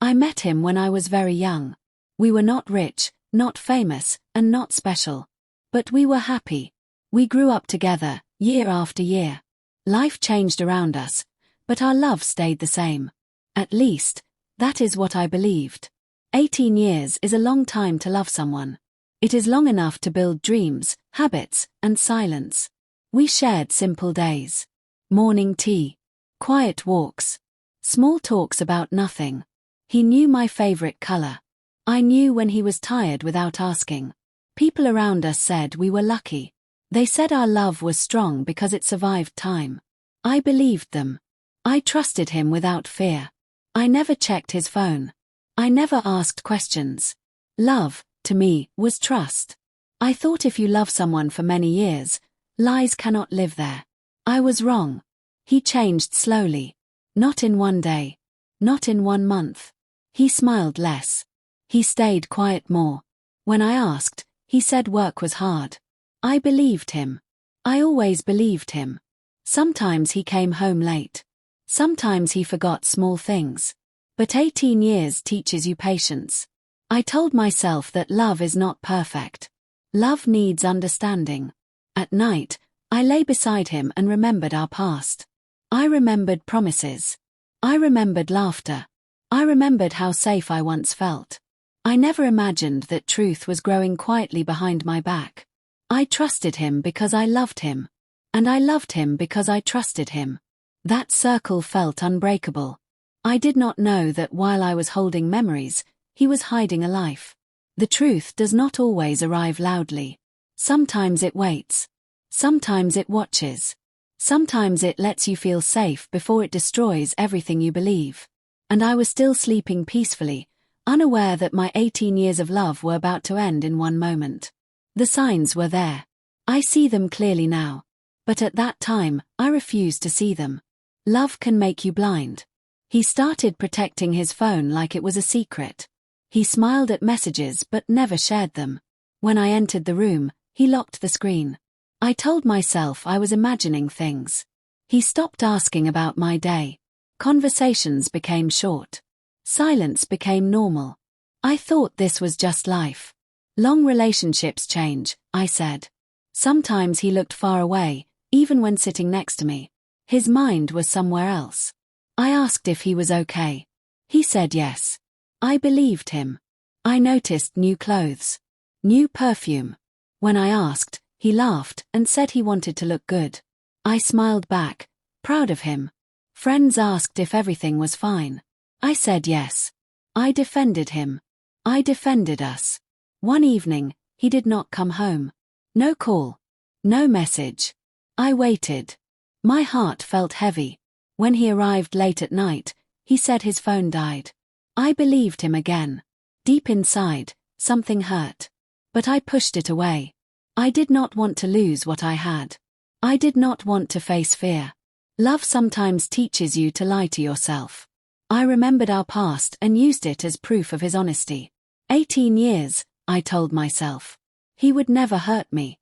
I met him when I was very young. We were not rich, not famous, and not special. But we were happy. We grew up together, year after year. Life changed around us, but our love stayed the same. At least, that is what I believed. 18 years is a long time to love someone. It is long enough to build dreams, habits, and silence. We shared simple days. Morning tea. Quiet walks. Small talks about nothing. He knew my favorite color. I knew when he was tired without asking. People around us said we were lucky. They said our love was strong because it survived time. I believed them. I trusted him without fear. I never checked his phone. I never asked questions. Love, to me, was trust. I thought if you love someone for many years, lies cannot live there. I was wrong. He changed slowly. Not in one day. Not in 1 month. He smiled less. He stayed quiet more. When I asked, he said work was hard. I believed him. I always believed him. Sometimes he came home late. Sometimes he forgot small things. But 18 years teaches you patience. I told myself that love is not perfect. Love needs understanding. At night, I lay beside him and remembered our past. I remembered promises. I remembered laughter. I remembered how safe I once felt. I never imagined that truth was growing quietly behind my back. I trusted him because I loved him. And I loved him because I trusted him. That circle felt unbreakable. I did not know that while I was holding memories, he was hiding a life. The truth does not always arrive loudly. Sometimes it waits. Sometimes it watches. Sometimes it lets you feel safe before it destroys everything you believe. And I was still sleeping peacefully, unaware that my 18 years of love were about to end in one moment. The signs were there. I see them clearly now. But at that time, I refused to see them. Love can make you blind. He started protecting his phone like it was a secret. He smiled at messages but never shared them. When I entered the room, he locked the screen. I told myself I was imagining things. He stopped asking about my day. Conversations became short. Silence became normal. I thought this was just life. Long relationships change, I said. Sometimes he looked far away, even when sitting next to me. His mind was somewhere else. I asked if he was okay. He said yes. I believed him. I noticed new clothes. New perfume. When I asked, he laughed and said he wanted to look good. I smiled back, proud of him. Friends asked if everything was fine. I said yes. I defended him. I defended us. One evening, he did not come home. No call. No message. I waited. My heart felt heavy. When he arrived late at night, he said his phone died. I believed him again. Deep inside, something hurt. But I pushed it away. I did not want to lose what I had. I did not want to face fear. Love sometimes teaches you to lie to yourself. I remembered our past and used it as proof of his honesty. 18 years, I told myself. He would never hurt me.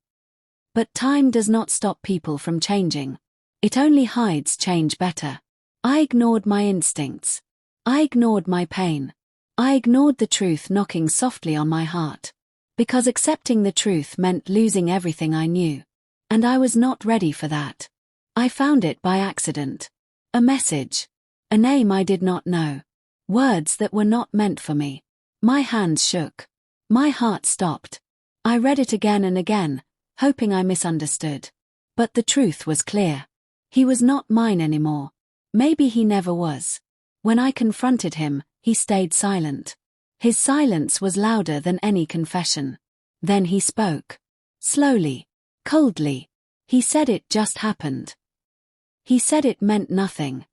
But time does not stop people from changing. It only hides change better. I ignored my instincts. I ignored my pain. I ignored the truth knocking softly on my heart. Because accepting the truth meant losing everything I knew. And I was not ready for that. I found it by accident. A message. A name I did not know. Words that were not meant for me. My hands shook. My heart stopped. I read it again and again, hoping I misunderstood. But the truth was clear. He was not mine anymore. Maybe he never was. When I confronted him, he stayed silent. His silence was louder than any confession. Then he spoke. Slowly. Coldly. He said it just happened. He said it meant nothing.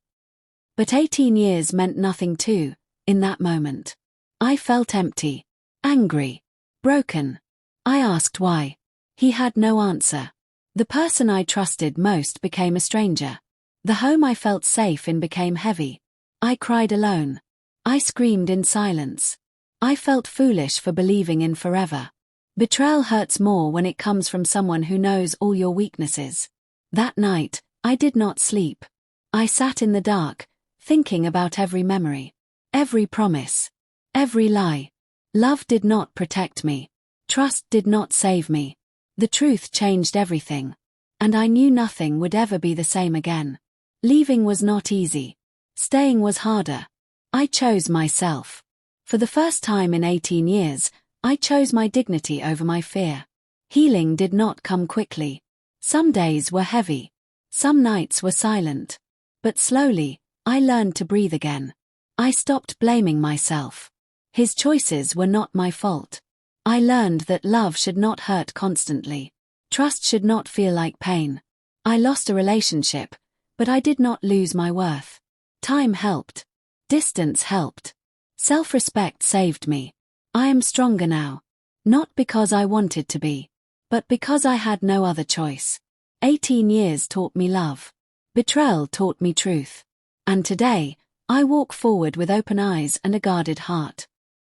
But 18 years meant nothing too, in that moment. I felt empty. Angry. Broken. I asked why. He had no answer. The person I trusted most became a stranger. The home I felt safe in became heavy. I cried alone. I screamed in silence. I felt foolish for believing in forever. Betrayal hurts more when it comes from someone who knows all your weaknesses. That night, I did not sleep. I sat in the dark, thinking about every memory. Every promise. Every lie. Love did not protect me. Trust did not save me. The truth changed everything. And I knew nothing would ever be the same again. Leaving was not easy. Staying was harder. I chose myself. For the first time in 18 years, I chose my dignity over my fear. Healing did not come quickly. Some days were heavy. Some nights were silent. But slowly, I learned to breathe again. I stopped blaming myself. His choices were not my fault. I learned that love should not hurt constantly. Trust should not feel like pain. I lost a relationship, but I did not lose my worth. Time helped. Distance helped. Self-respect saved me. I am stronger now. Not because I wanted to be, but because I had no other choice. 18 years taught me love. Betrayal taught me truth. And today, I walk forward with open eyes and a guarded heart.